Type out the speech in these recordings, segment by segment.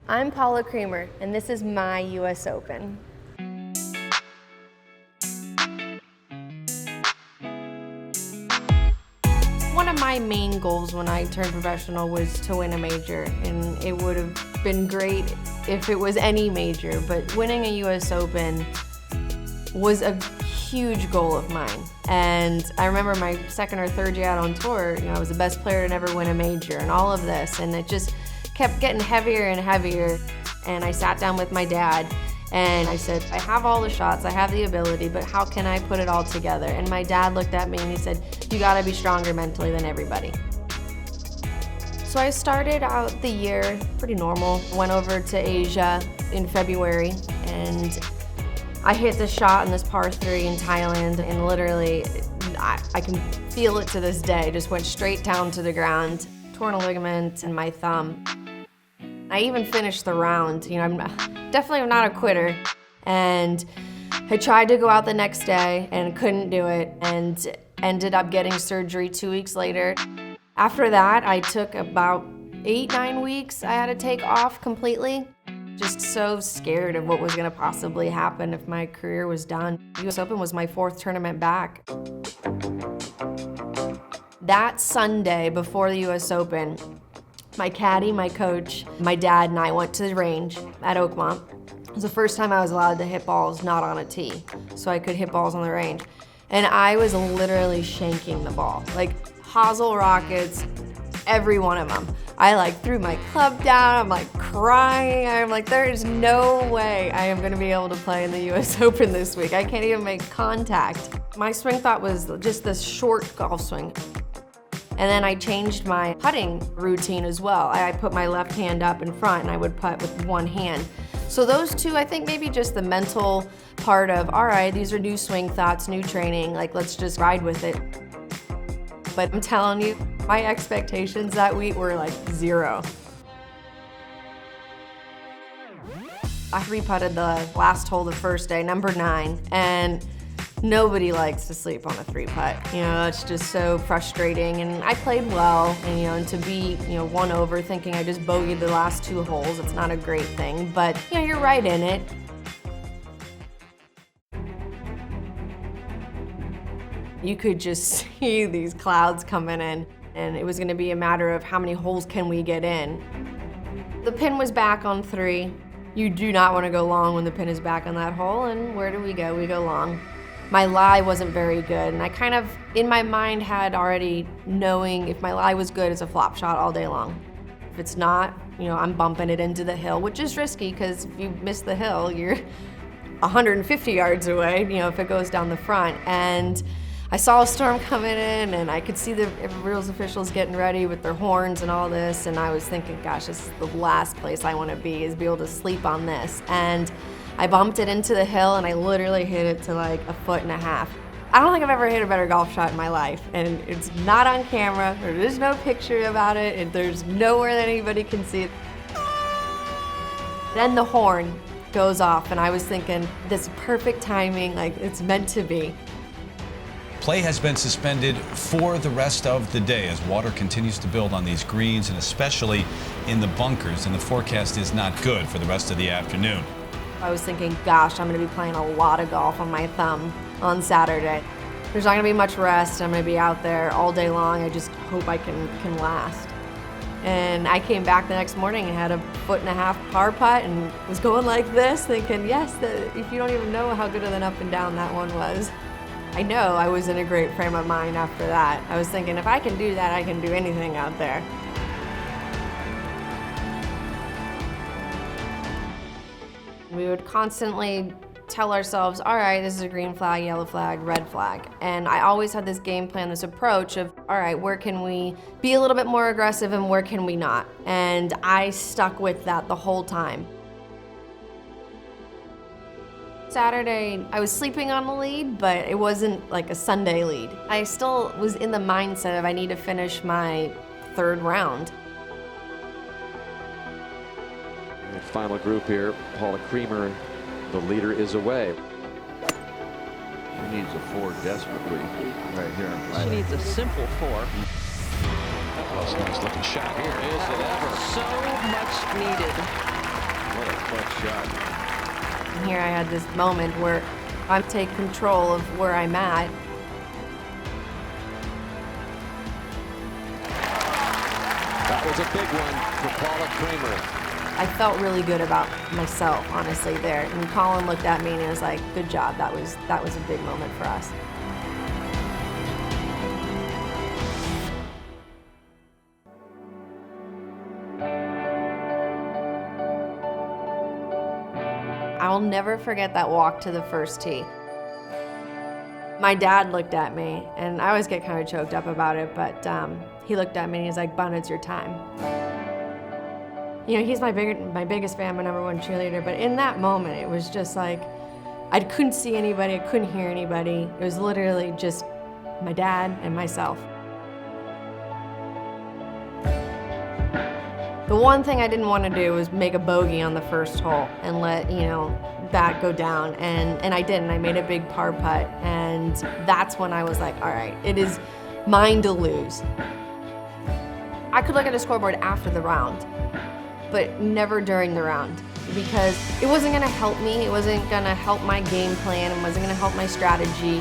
I'm Paula Creamer, and this is my US Open. One of my main goals when I turned professional was to win a major, and it would have been great if it was any major, but winning a US Open was a huge goal of mine. And I remember my second or third year out on tour, I was the best player to never win a major and all of this, and it just kept getting heavier and heavier. And I sat down with my dad and I said, I have all the shots, I have the ability, but how can I put it all together? And my dad looked at me and he said, you gotta be stronger mentally than everybody. So I started out the year pretty normal, went over to Asia in February, and I hit the shot in this par 3 in Thailand, and literally, I can feel it to this day, just went straight down to the ground, torn a ligament in my thumb. I even finished the round. I'm definitely not a quitter, and I tried to go out the next day and couldn't do it, and ended up getting surgery 2 weeks later. After that, I took about 8-9 weeks I had to take off completely. Just so scared of what was gonna possibly happen if my career was done. US Open was my 4th tournament back. That Sunday before the US Open, my caddy, my coach, my dad, and I went to the range at Oakmont. It was the first time I was allowed to hit balls not on a tee, so I could hit balls on the range. And I was literally shanking the ball, like hosel rockets, every one of them. I threw my club down, I'm crying, I'm there is no way I am gonna be able to play in the US Open this week. I can't even make contact. My swing thought was just this short golf swing. And then I changed my putting routine as well. I put my left hand up in front and I would putt with one hand. So those two, I think maybe just the mental part of, all right, these are new swing thoughts, new training, let's just ride with it. But I'm telling you, my expectations that week were 0. I re-putted the last hole the first day, number 9, and nobody likes to sleep on a 3-putt. It's just so frustrating, and I played well, and to be, 1 over thinking I just bogeyed the last 2 holes, it's not a great thing, but you're right in it. You could just see these clouds coming in, and it was gonna be a matter of how many holes can we get in. The pin was back on 3. You do not wanna go long when the pin is back on that hole, and where do we go? We go long. My lie wasn't very good, and I kind of, in my mind, had already knowing if my lie was good, it's a flop shot all day long. If it's not, I'm bumping it into the hill, which is risky, because if you miss the hill, you're 150 yards away, if it goes down the front. And I saw a storm coming in, and I could see the rules officials getting ready with their horns and all this, and I was thinking, gosh, this is the last place I want to be, is be able to sleep on this. And I bumped it into the hill, and I literally hit it to 1.5 feet. I don't think I've ever hit a better golf shot in my life, and it's not on camera, there is no picture about it, and there's nowhere that anybody can see it. Then the horn goes off, and I was thinking, this perfect timing, it's meant to be. Play has been suspended for the rest of the day as water continues to build on these greens, and especially in the bunkers, and the forecast is not good for the rest of the afternoon. I was thinking, gosh, I'm gonna be playing a lot of golf on my thumb on Saturday. There's not gonna be much rest. I'm gonna be out there all day long. I just hope I can last. And I came back the next morning and had a 1.5 foot par putt and was going like this, thinking, yes, if you don't even know how good of an up and down that one was. I know I was in a great frame of mind after that. I was thinking, if I can do that, I can do anything out there. We would constantly tell ourselves, all right, this is a green flag, yellow flag, red flag. And I always had this game plan, this approach of, all right, where can we be a little bit more aggressive and where can we not? And I stuck with that the whole time. Saturday, I was sleeping on the lead, but it wasn't a Sunday lead. I still was in the mindset of I need to finish my 3rd round. The final group here, Paula Creamer, the leader, is away. She needs a 4 desperately right here. She needs a simple 4. That was a nice looking shot. Here is it ever. So much needed. here I had this moment where I take control of where I'm at. That was a big one for Paula Creamer. I felt really good about myself, honestly, there. And Colin looked at me and was like, good job, that was a big moment for us. I'll never forget that walk to the first tee. My dad looked at me, and I always get kind of choked up about it, but he looked at me and he's like, Bun, it's your time. You know, he's my biggest fan, my #1 cheerleader, but in that moment, it was just like, I couldn't see anybody, I couldn't hear anybody. It was literally just my dad and myself. The one thing I didn't want to do was make a bogey on the first hole and let, you know, that go down, and I didn't. I made a big par putt, and that's when I was like, all right, it is mine to lose. I could look at a scoreboard after the round, but never during the round, because it wasn't gonna help me, it wasn't gonna help my game plan, it wasn't gonna help my strategy.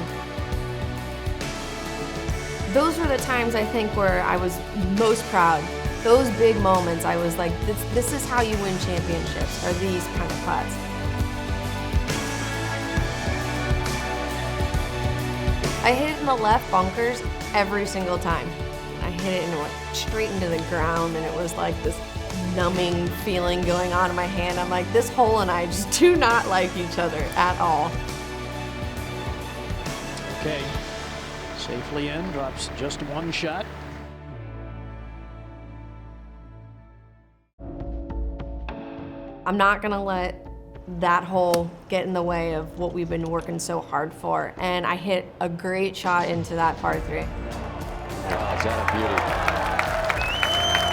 Those were the times I think where I was most proud. Those big moments, I was like, this is how you win championships, are these kind of putts. I hit it in the left bunkers every single time. I hit it and it went straight into the ground, and it was like this numbing feeling going on in my hand. I'm like, this hole and I just do not like each other at all. Okay, safely in, drops just one shot. I'm not gonna let that hole get in the way of what we've been working so hard for. And I hit a great shot into that par 3. Oh, is that a beauty?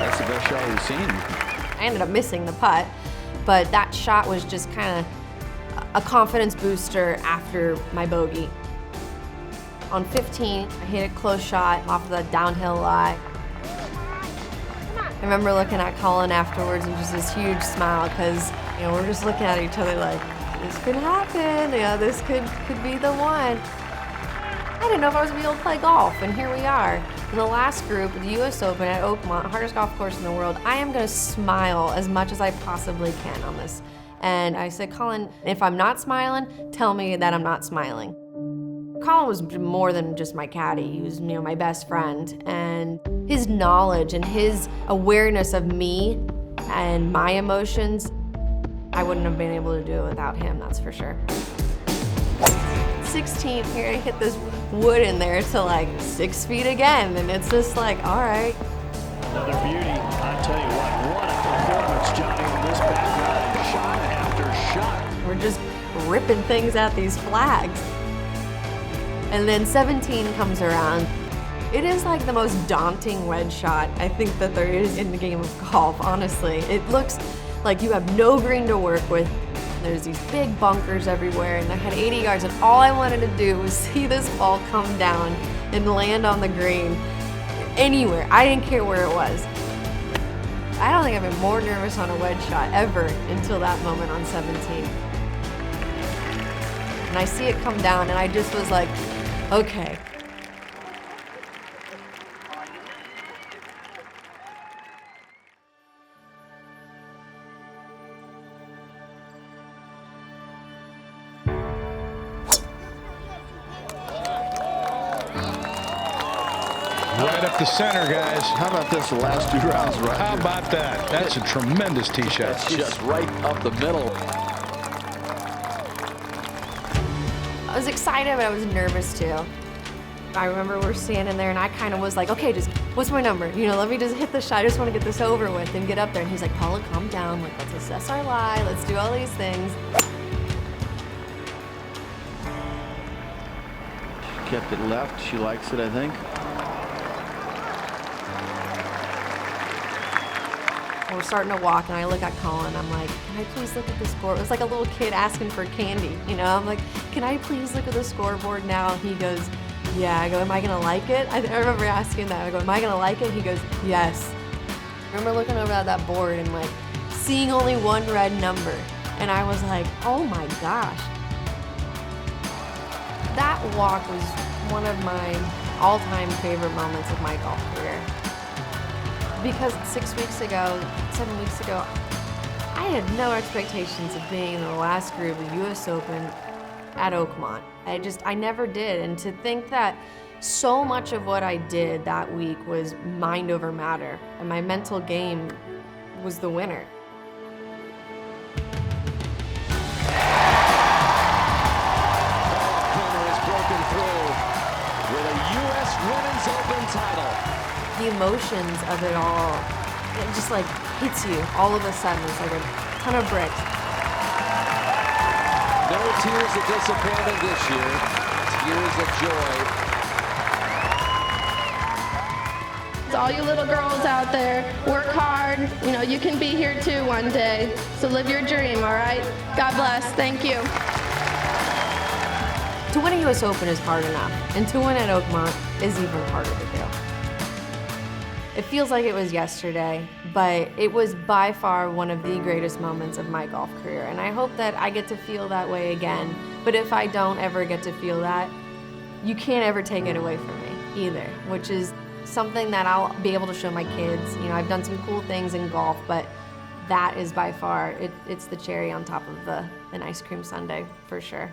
That's the best shot we've seen. I ended up missing the putt, but that shot was just kind of a confidence booster after my bogey. On 15, I hit a close shot off of the downhill lie. I remember looking at Colin afterwards and just this huge smile, because you know, we're just looking at each other like, this could happen, you know, this could be the one. I didn't know if I was gonna be able to play golf, and here we are. In the last group, the US Open at Oakmont, hardest golf course in the world, I am gonna smile as much as I possibly can on this. And I said, Colin, if I'm not smiling, tell me that I'm not smiling. Colin was more than just my caddy. He was, you know, my best friend, and his knowledge and his awareness of me and my emotions, I wouldn't have been able to do it without him, that's for sure. 16, here I hit this wood in there to like 6 feet again, and it's just like, all right. Another beauty. I tell you what a performance, Johnny, on this back nine, shot after shot. We're just ripping things at these flags. And then 17 comes around. It is like the most daunting wedge shot I think that there is in the game of golf, honestly. It looks like you have no green to work with. There's these big bunkers everywhere, and I had 80 yards, and all I wanted to do was see this ball come down and land on the green anywhere. I didn't care where it was. I don't think I've been more nervous on a wedge shot ever until that moment on 17. And I see it come down, and I just was like, okay. Right up the center, guys. How about this the last 2 rounds, Roger? How about that? That's a tremendous tee shot. That's just right up the middle. I was excited, but I was nervous too. I remember we're standing there, and I kind of was like, okay, just, what's my number? You know, let me just hit the shot. I just want to get this over with and get up there. And he's like, Paula, calm down. Like, let's assess our lie. Let's do all these things. She kept it left. She likes it, I think. We're starting to walk, and I look at Colin. I'm like, can I please look at the score? It was like a little kid asking for candy, you know? I'm like, can I please look at the scoreboard now? He goes, yeah. I go, am I gonna like it? I remember asking that. I go, am I gonna like it? He goes, yes. I remember looking over at that board and like seeing only one red number. And I was like, oh my gosh. That walk was one of my all-time favorite moments of my golf career. Because 6 weeks ago, 7 weeks ago, I had no expectations of being in the last group of US Open at Oakmont. I never did. And to think that so much of what I did that week was mind over matter, and my mental game was the winner. Creamer has broken through with a U.S. Women's Open title. The emotions of it all, it just like hits you all of a sudden. It's like a ton of bricks. No tears of disappointment this year, tears of joy. To all you little girls out there, work hard. You know, you can be here too one day. So live your dream, all right? God bless. Thank you. To win a US Open is hard enough, and to win at Oakmont is even harder to do. It feels like it was yesterday, but it was by far one of the greatest moments of my golf career, and I hope that I get to feel that way again. But if I don't ever get to feel that, you can't ever take it away from me either, which is something that I'll be able to show my kids. You know, I've done some cool things in golf, but that is by far, it's the cherry on top of an ice cream sundae for sure.